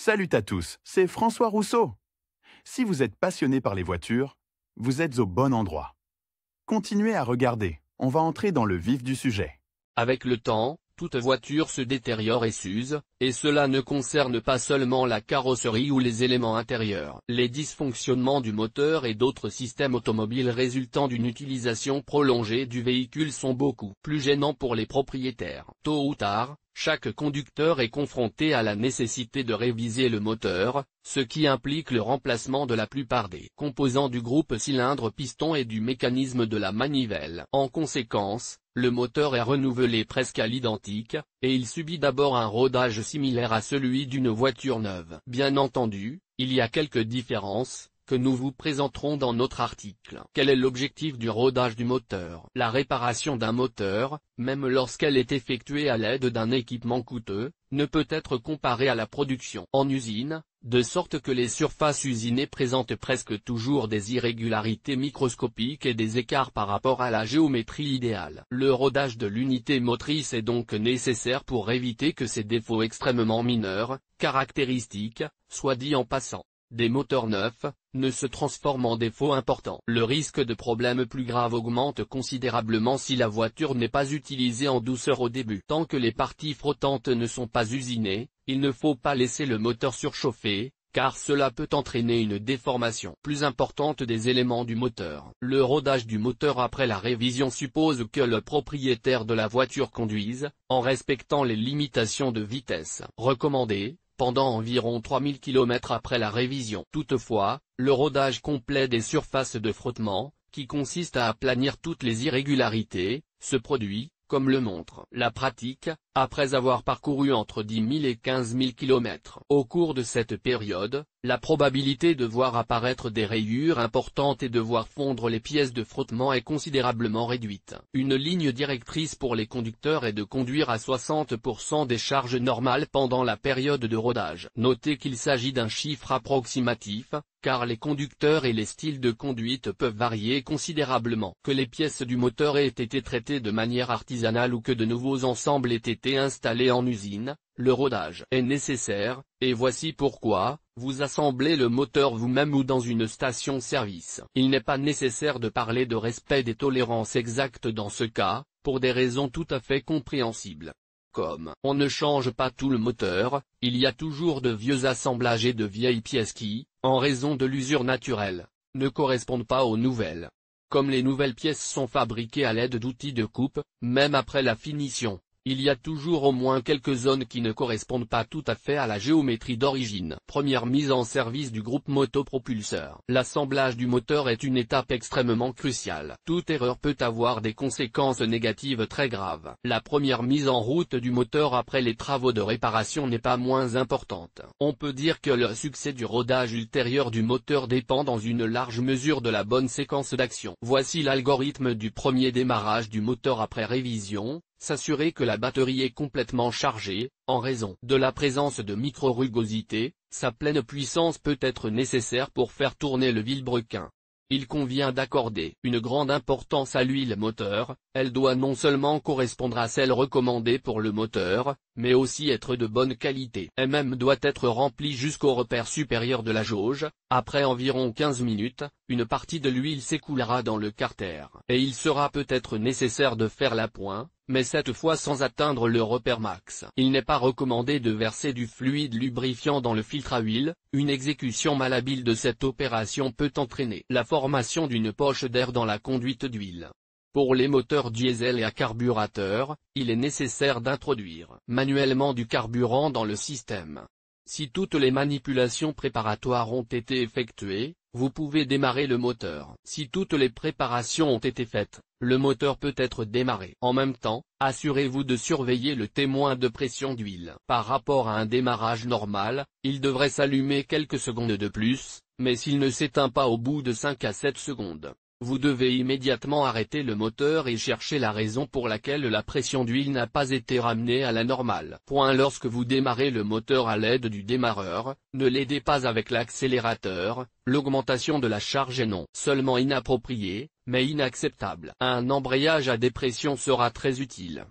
Salut à tous, c'est François Rousseau. Si vous êtes passionné par les voitures, vous êtes au bon endroit. Continuez à regarder, on va entrer dans le vif du sujet. Avec le temps, toute voiture se détériore et s'use, et cela ne concerne pas seulement la carrosserie ou les éléments intérieurs. Les dysfonctionnements du moteur et d'autres systèmes automobiles résultant d'une utilisation prolongée du véhicule sont beaucoup plus gênants pour les propriétaires. Tôt ou tard, chaque conducteur est confronté à la nécessité de réviser le moteur, ce qui implique le remplacement de la plupart des composants du groupe cylindre-piston et du mécanisme de la manivelle. En conséquence, le moteur est renouvelé presque à l'identique, et il subit d'abord un rodage similaire à celui d'une voiture neuve. Bien entendu, il y a quelques différences, que nous vous présenterons dans notre article. Quel est l'objectif du rodage du moteur? La réparation d'un moteur, même lorsqu'elle est effectuée à l'aide d'un équipement coûteux, ne peut être comparée à la production en usine, de sorte que les surfaces usinées présentent presque toujours des irrégularités microscopiques et des écarts par rapport à la géométrie idéale. Le rodage de l'unité motrice est donc nécessaire pour éviter que ces défauts extrêmement mineurs, caractéristiques, soit dit en passant, des moteurs neufs, ne se transforment en défauts importants. Le risque de problèmes plus graves augmente considérablement si la voiture n'est pas utilisée en douceur au début. Tant que les parties frottantes ne sont pas usinées, il ne faut pas laisser le moteur surchauffer, car cela peut entraîner une déformation plus importante des éléments du moteur. Le rodage du moteur après la révision suppose que le propriétaire de la voiture conduise, en respectant les limitations de vitesse recommandées, pendant environ 3000 km après la révision. Toutefois, le rodage complet des surfaces de frottement, qui consiste à aplanir toutes les irrégularités, se produit, comme le montre la pratique, après avoir parcouru entre 10 000 et 15 000 km. Au cours de cette période, la probabilité de voir apparaître des rayures importantes et de voir fondre les pièces de frottement est considérablement réduite. Une ligne directrice pour les conducteurs est de conduire à 60% des charges normales pendant la période de rodage. Notez qu'il s'agit d'un chiffre approximatif, car les conducteurs et les styles de conduite peuvent varier considérablement. Que les pièces du moteur aient été traitées de manière artisanale ou que de nouveaux ensembles aient été installés en usine, le rodage est nécessaire, et voici pourquoi: vous assemblez le moteur vous-même ou dans une station-service. Il n'est pas nécessaire de parler de respect des tolérances exactes dans ce cas, pour des raisons tout à fait compréhensibles. Comme on ne change pas tout le moteur, il y a toujours de vieux assemblages et de vieilles pièces qui, en raison de l'usure naturelle, ne correspondent pas aux nouvelles. Comme les nouvelles pièces sont fabriquées à l'aide d'outils de coupe, même après la finition, il y a toujours au moins quelques zones qui ne correspondent pas tout à fait à la géométrie d'origine. Première mise en service du groupe motopropulseur. L'assemblage du moteur est une étape extrêmement cruciale. Toute erreur peut avoir des conséquences négatives très graves. La première mise en route du moteur après les travaux de réparation n'est pas moins importante. On peut dire que le succès du rodage ultérieur du moteur dépend dans une large mesure de la bonne séquence d'action. Voici l'algorithme du premier démarrage du moteur après révision. S'assurer que la batterie est complètement chargée, en raison de la présence de micro-rugosités, sa pleine puissance peut être nécessaire pour faire tourner le vilebrequin. Il convient d'accorder une grande importance à l'huile moteur, elle doit non seulement correspondre à celle recommandée pour le moteur, mais aussi être de bonne qualité. Elle-même doit être remplie jusqu'au repère supérieur de la jauge. Après environ 15 minutes, une partie de l'huile s'écoulera dans le carter, et il sera peut-être nécessaire de faire l'appoint, mais cette fois sans atteindre le repère max. Il n'est pas recommandé de verser du fluide lubrifiant dans le filtre à huile, une exécution malhabile de cette opération peut entraîner la formation d'une poche d'air dans la conduite d'huile. Pour les moteurs diesel et à carburateur, il est nécessaire d'introduire manuellement du carburant dans le système. Si toutes les manipulations préparatoires ont été effectuées, vous pouvez démarrer le moteur. Si toutes les préparations ont été faites, le moteur peut être démarré. En même temps, assurez-vous de surveiller le témoin de pression d'huile. Par rapport à un démarrage normal, il devrait s'allumer quelques secondes de plus, mais s'il ne s'éteint pas au bout de 5 à 7 secondes, vous devez immédiatement arrêter le moteur et chercher la raison pour laquelle la pression d'huile n'a pas été ramenée à la normale. Lorsque vous démarrez le moteur à l'aide du démarreur, ne l'aidez pas avec l'accélérateur. L'augmentation de la charge est non seulement inappropriée, mais inacceptable. Un embrayage à dépression sera très utile.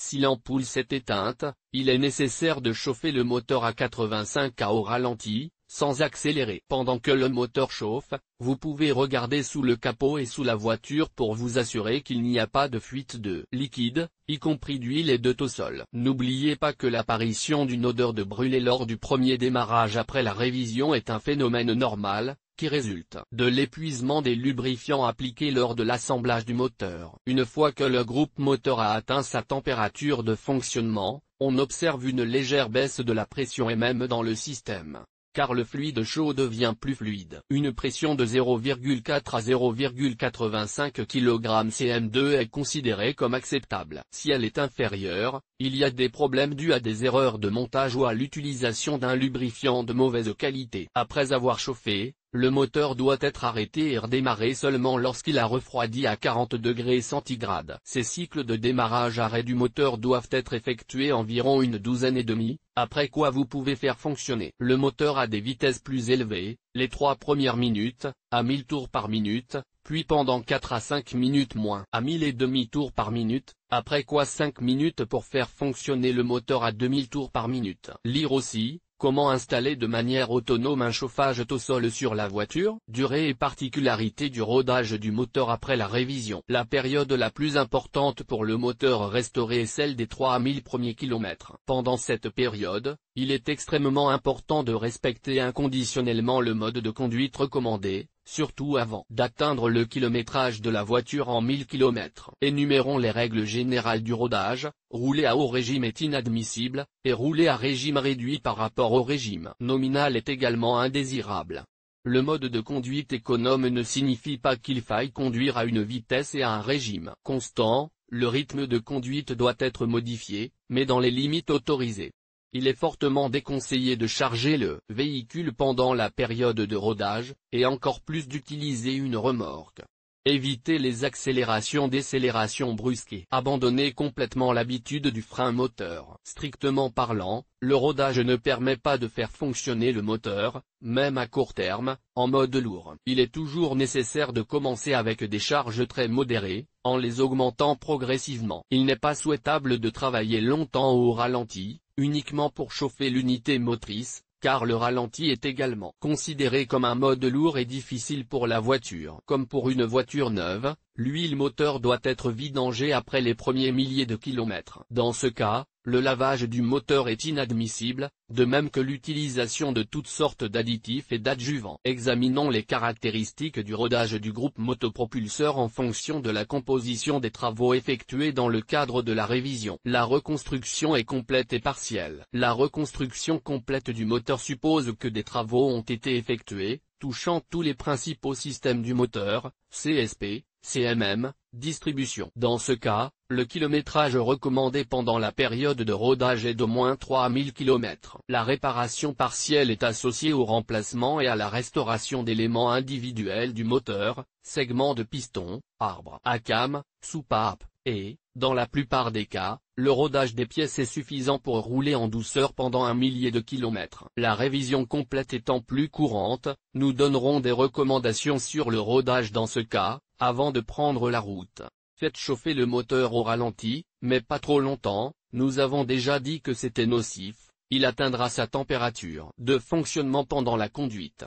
Si l'ampoule s'est éteinte, il est nécessaire de chauffer le moteur à 85 km au ralenti, sans accélérer. Pendant que le moteur chauffe, vous pouvez regarder sous le capot et sous la voiture pour vous assurer qu'il n'y a pas de fuite de liquide, y compris d'huile et de tossol. N'oubliez pas que l'apparition d'une odeur de brûlé lors du premier démarrage après la révision est un phénomène normal, qui résulte de l'épuisement des lubrifiants appliqués lors de l'assemblage du moteur. Une fois que le groupe moteur a atteint sa température de fonctionnement, on observe une légère baisse de la pression et même dans le système, car le fluide chaud devient plus fluide. Une pression de 0,4 à 0,85 kg cm2 est considérée comme acceptable. Si elle est inférieure, il y a des problèmes dus à des erreurs de montage ou à l'utilisation d'un lubrifiant de mauvaise qualité. Après avoir chauffé, le moteur doit être arrêté et redémarré seulement lorsqu'il a refroidi à 40 degrés centigrades. Ces cycles de démarrage-arrêt du moteur doivent être effectués environ une douzaine et demie, après quoi vous pouvez faire fonctionner le moteur à des vitesses plus élevées, les 3 premières minutes, à 1000 tours par minute, puis pendant 4 à 5 minutes moins à 1000 et demi tours par minute, après quoi 5 minutes pour faire fonctionner le moteur à 2000 tours par minute. Lire aussi: comment installer de manière autonome un chauffage au sol sur la voiture, durée et particularité du rodage du moteur après la révision. La période la plus importante pour le moteur restauré est celle des 3000 premiers kilomètres. Pendant cette période, il est extrêmement important de respecter inconditionnellement le mode de conduite recommandé, surtout avant d'atteindre le kilométrage de la voiture en 1000 km. Énumérons les règles générales du rodage: rouler à haut régime est inadmissible, et rouler à régime réduit par rapport au régime nominal est également indésirable. Le mode de conduite économe ne signifie pas qu'il faille conduire à une vitesse et à un régime constant, le rythme de conduite doit être modifié, mais dans les limites autorisées. Il est fortement déconseillé de charger le véhicule pendant la période de rodage, et encore plus d'utiliser une remorque. Évitez les accélérations-décélérations brusques. Abandonnez complètement l'habitude du frein moteur. Strictement parlant, le rodage ne permet pas de faire fonctionner le moteur, même à court terme, en mode lourd. Il est toujours nécessaire de commencer avec des charges très modérées, en les augmentant progressivement. Il n'est pas souhaitable de travailler longtemps au ralenti, uniquement pour chauffer l'unité motrice, car le ralenti est également considéré comme un mode lourd et difficile pour la voiture. Comme pour une voiture neuve, l'huile moteur doit être vidangée après les premiers milliers de kilomètres. Dans ce cas, le lavage du moteur est inadmissible, de même que l'utilisation de toutes sortes d'additifs et d'adjuvants. Examinons les caractéristiques du rodage du groupe motopropulseur en fonction de la composition des travaux effectués dans le cadre de la révision. La reconstruction est complète et partielle. La reconstruction complète du moteur suppose que des travaux ont été effectués, touchant tous les principaux systèmes du moteur, CSP, CMM, distribution. Dans ce cas, le kilométrage recommandé pendant la période de rodage est d'au moins 3000 km. La réparation partielle est associée au remplacement et à la restauration d'éléments individuels du moteur, segments de piston, arbres à cam, soupape, et, dans la plupart des cas, le rodage des pièces est suffisant pour rouler en douceur pendant un millier de kilomètres. La révision complète étant plus courante, nous donnerons des recommandations sur le rodage dans ce cas, avant de prendre la route. Faites chauffer le moteur au ralenti, mais pas trop longtemps, nous avons déjà dit que c'était nocif, il atteindra sa température de fonctionnement pendant la conduite.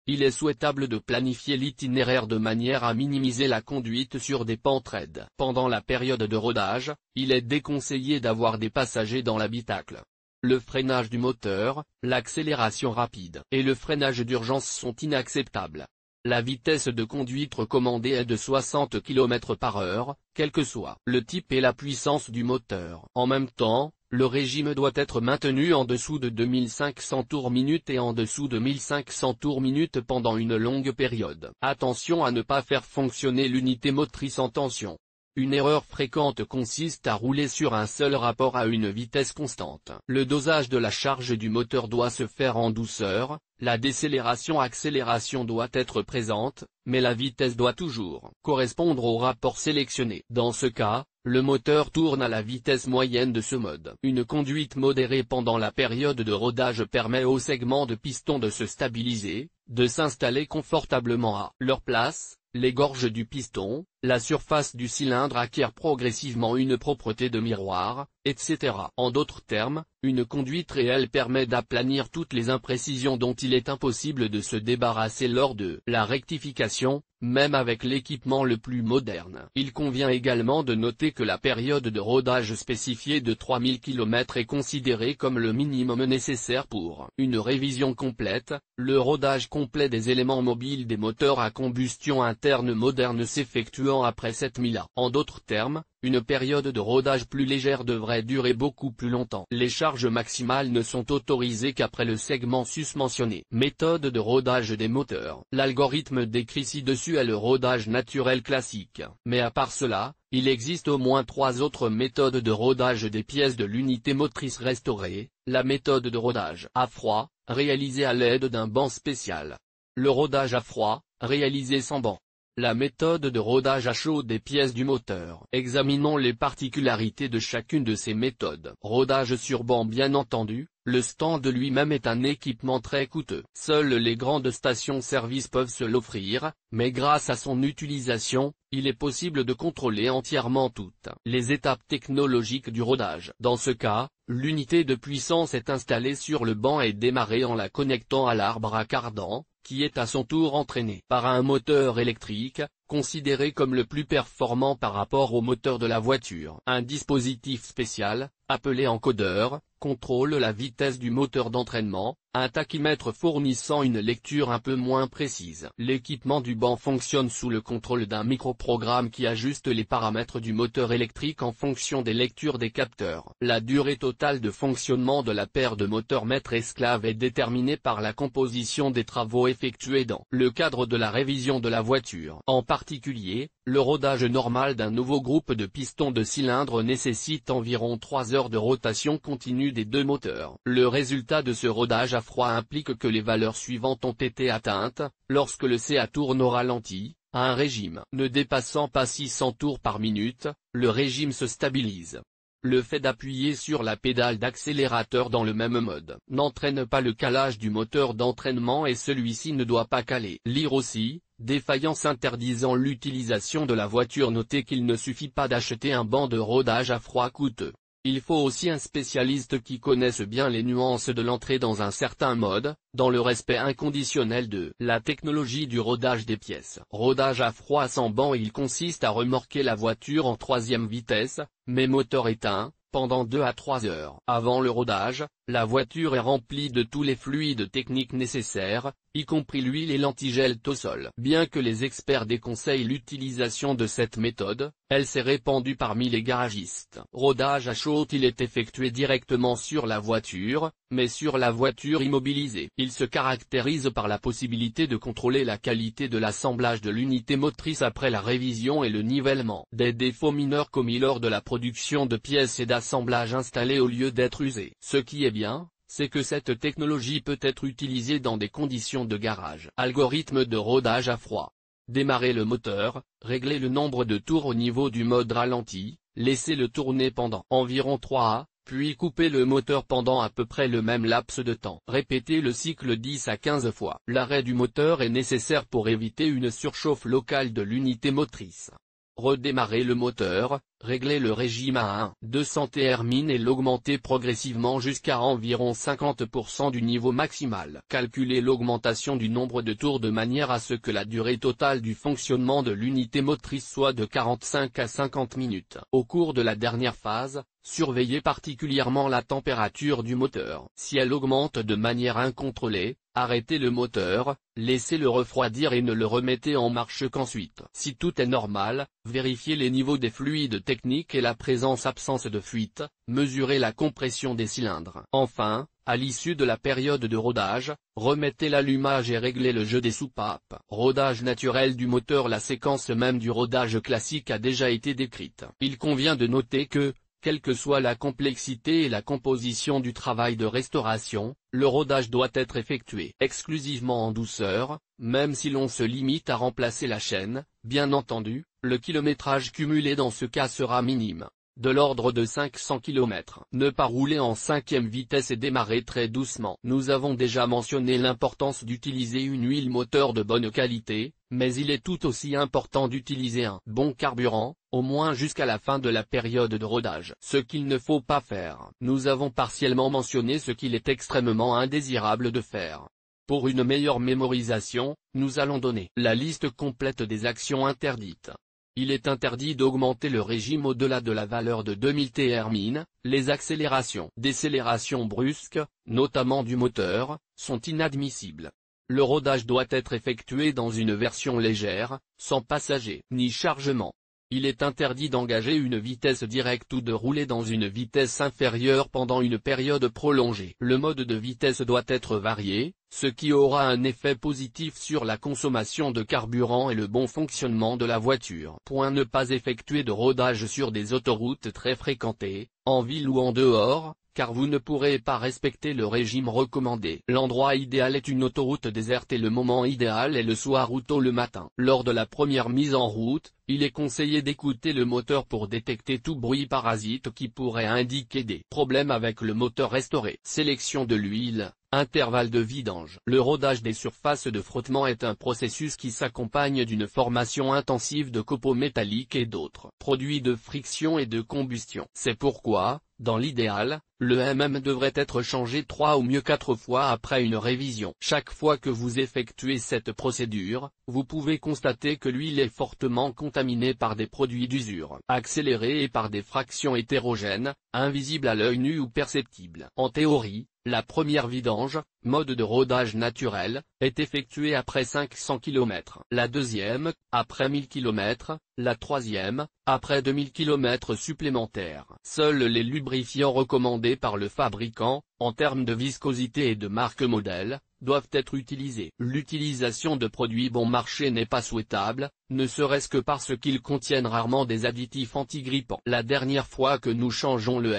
Il est souhaitable de planifier l'itinéraire de manière à minimiser la conduite sur des pentes raides. Pendant la période de rodage, il est déconseillé d'avoir des passagers dans l'habitacle. Le freinage du moteur, l'accélération rapide et le freinage d'urgence sont inacceptables. La vitesse de conduite recommandée est de 60 km/h, quel que soit le type et la puissance du moteur. En même temps, le régime doit être maintenu en dessous de 2500 tours minute et en dessous de 1500 tours minute pendant une longue période. Attention à ne pas faire fonctionner l'unité motrice en tension. Une erreur fréquente consiste à rouler sur un seul rapport à une vitesse constante. Le dosage de la charge du moteur doit se faire en douceur, la décélération-accélération doit être présente, mais la vitesse doit toujours correspondre au rapport sélectionné. Dans ce cas, le moteur tourne à la vitesse moyenne de ce mode. Une conduite modérée pendant la période de rodage permet aux segments de piston de se stabiliser, de s'installer confortablement à leur place, les gorges du piston, la surface du cylindre acquiert progressivement une propreté de miroir, etc. En d'autres termes, une conduite réelle permet d'aplanir toutes les imprécisions dont il est impossible de se débarrasser lors de la rectification, même avec l'équipement le plus moderne. Il convient également de noter que la période de rodage spécifiée de 3000 km est considérée comme le minimum nécessaire pour une révision complète, le rodage complet des éléments mobiles des moteurs à combustion interne modernes s'effectuant après 7000 A. En d'autres termes, une période de rodage plus légère devrait durer beaucoup plus longtemps. Les charges maximales ne sont autorisées qu'après le segment susmentionné. Méthode de rodage des moteurs. L'algorithme décrit ci-dessus est le rodage naturel classique. Mais à part cela, il existe au moins 3 autres méthodes de rodage des pièces de l'unité motrice restaurée. La méthode de rodage à froid, réalisée à l'aide d'un banc spécial. Le rodage à froid, réalisé sans banc. La méthode de rodage à chaud des pièces du moteur. Examinons les particularités de chacune de ces méthodes. Rodage sur banc. Bien entendu, le stand lui-même est un équipement très coûteux. Seules les grandes stations-service peuvent se l'offrir, mais grâce à son utilisation, il est possible de contrôler entièrement toutes les étapes technologiques du rodage. Dans ce cas, l'unité de puissance est installée sur le banc et démarrée en la connectant à l'arbre à cardan, qui est à son tour entraîné par un moteur électrique, considéré comme le plus performant par rapport au moteur de la voiture. Un dispositif spécial, appelé encodeur, contrôle la vitesse du moteur d'entraînement, un tachymètre fournissant une lecture un peu moins précise. L'équipement du banc fonctionne sous le contrôle d'un microprogramme qui ajuste les paramètres du moteur électrique en fonction des lectures des capteurs. La durée totale de fonctionnement de la paire de moteurs maître-esclave est déterminée par la composition des travaux effectués dans le cadre de la révision de la voiture. En particulier, le rodage normal d'un nouveau groupe de pistons de cylindre nécessite environ 3 heures de rotation continue des deux moteurs. Le résultat de ce rodage à froid implique que les valeurs suivantes ont été atteintes, lorsque le CA tourne au ralenti, à un régime ne dépassant pas 600 tours par minute, le régime se stabilise. Le fait d'appuyer sur la pédale d'accélérateur dans le même mode n'entraîne pas le calage du moteur d'entraînement et celui-ci ne doit pas caler. Lire aussi, défaillance interdisant l'utilisation de la voiture. Notez qu'il ne suffit pas d'acheter un banc de rodage à froid coûteux. Il faut aussi un spécialiste qui connaisse bien les nuances de l'entrée dans un certain mode, dans le respect inconditionnel de la technologie du rodage des pièces. Rodage à froid sans banc. Il consiste à remorquer la voiture en 3e vitesse, mais moteur éteint, pendant 2 à 3 heures. Avant le rodage, la voiture est remplie de tous les fluides techniques nécessaires, y compris l'huile et l'antigel Tosol. Bien que les experts déconseillent l'utilisation de cette méthode, elle s'est répandue parmi les garagistes. Rodage à chaud. Il est effectué directement sur la voiture, mais sur la voiture immobilisée. Il se caractérise par la possibilité de contrôler la qualité de l'assemblage de l'unité motrice après la révision et le nivellement des défauts mineurs commis lors de la production de pièces et d'assemblage installées au lieu d'être usées. Ce qui est bien, c'est que cette technologie peut être utilisée dans des conditions de garage. Algorithme de rodage à froid. Démarrer le moteur, régler le nombre de tours au niveau du mode ralenti, laissez-le tourner pendant environ 3 à, puis couper le moteur pendant à peu près le même laps de temps. Répétez le cycle 10 à 15 fois. L'arrêt du moteur est nécessaire pour éviter une surchauffe locale de l'unité motrice. Redémarrer le moteur, régler le régime à 1,200 termine et l'augmenter progressivement jusqu'à environ 50% du niveau maximal. Calculez l'augmentation du nombre de tours de manière à ce que la durée totale du fonctionnement de l'unité motrice soit de 45 à 50 minutes. Au cours de la dernière phase, surveillez particulièrement la température du moteur. Si elle augmente de manière incontrôlée, arrêtez le moteur, laissez-le refroidir et ne le remettez en marche qu'ensuite. Si tout est normal, vérifiez les niveaux des fluides techniques et la présence-absence de fuite, mesurez la compression des cylindres. Enfin, à l'issue de la période de rodage, remettez l'allumage et réglez le jeu des soupapes. Rodage naturel du moteur. La séquence même du rodage classique a déjà été décrite. Il convient de noter que, quelle que soit la complexité et la composition du travail de restauration, le rodage doit être effectué exclusivement en douceur, même si l'on se limite à remplacer la chaîne. Bien entendu, le kilométrage cumulé dans ce cas sera minime, de l'ordre de 500 km. Ne pas rouler en 5e vitesse et démarrer très doucement. Nous avons déjà mentionné l'importance d'utiliser une huile moteur de bonne qualité, Mais il est tout aussi important d'utiliser un bon carburant, au moins jusqu'à la fin de la période de rodage. Ce qu'il ne faut pas faire. Nous avons partiellement mentionné ce qu'il est extrêmement indésirable de faire. Pour une meilleure mémorisation, nous allons donner la liste complète des actions interdites. Il est interdit d'augmenter le régime au-delà de la valeur de 2000 Thermin, les accélérations, décélérations brusques, notamment du moteur, sont inadmissibles. Le rodage doit être effectué dans une version légère, sans passagers ni chargement. Il est interdit d'engager une vitesse directe ou de rouler dans une vitesse inférieure pendant une période prolongée. Le mode de vitesse doit être varié, ce qui aura un effet positif sur la consommation de carburant et le bon fonctionnement de la voiture. Ne pas effectuer de rodage sur des autoroutes très fréquentées, en ville ou en dehors, car vous ne pourrez pas respecter le régime recommandé. L'endroit idéal est une autoroute déserte et le moment idéal est le soir ou tôt le matin. Lors de la première mise en route, il est conseillé d'écouter le moteur pour détecter tout bruit parasite qui pourrait indiquer des problèmes avec le moteur restauré. Sélection de l'huile, intervalle de vidange. Le rodage des surfaces de frottement est un processus qui s'accompagne d'une formation intensive de copeaux métalliques et d'autres produits de friction et de combustion. C'est pourquoi, dans l'idéal, le devrait être changé 3 ou mieux 4 fois après une révision. Chaque fois que vous effectuez cette procédure, vous pouvez constater que l'huile est fortement contaminée par des produits d'usure accélérés et par des fractions hétérogènes, invisibles à l'œil nu ou perceptibles. En théorie, la première vidange, mode de rodage naturel, est effectuée après 500 km. La deuxième, après 1000 km, la troisième, après 2000 km supplémentaires. Seuls les lubrifiants recommandés par le fabricant, en termes de viscosité et de marque modèle, doivent être utilisés. L'utilisation de produits bon marché n'est pas souhaitable, ne serait-ce que parce qu'ils contiennent rarement des additifs antigrippants. La dernière fois que nous changeons le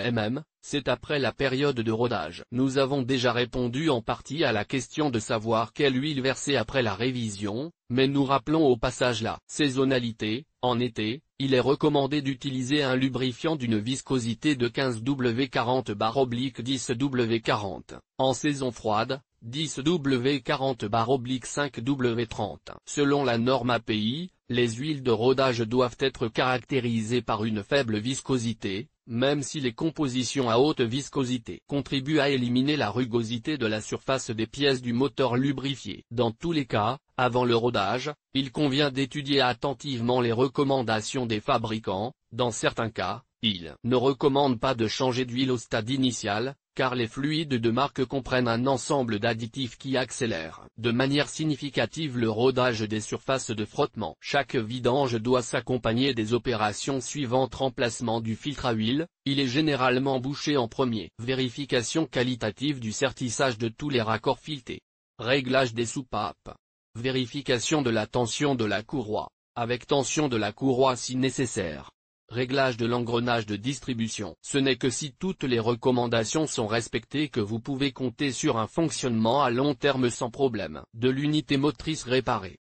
c'est après la période de rodage. Nous avons déjà répondu en partie à la question de savoir quelle huile verser après la révision, mais nous rappelons au passage la saisonnalité. En été, il est recommandé d'utiliser un lubrifiant d'une viscosité de 15 W40/10 W40. En saison froide, 10 W40/5 W30. Selon la norme API, les huiles de rodage doivent être caractérisées par une faible viscosité, même si les compositions à haute viscosité contribuent à éliminer la rugosité de la surface des pièces du moteur lubrifié. Dans tous les cas, avant le rodage, il convient d'étudier attentivement les recommandations des fabricants. Dans certains cas, ils ne recommandent pas de changer d'huile au stade initial, car les fluides de marque comprennent un ensemble d'additifs qui accélèrent de manière significative le rodage des surfaces de frottement. Chaque vidange doit s'accompagner des opérations suivantes: remplacement du filtre à huile, il est généralement bouché en premier. Vérification qualitative du sertissage de tous les raccords filetés. Réglage des soupapes. Vérification de la tension de la courroie, avec tension de la courroie si nécessaire. Réglage de l'engrenage de distribution. Ce n'est que si toutes les recommandations sont respectées que vous pouvez compter sur un fonctionnement à long terme sans problème. De l'unité motrice réparée.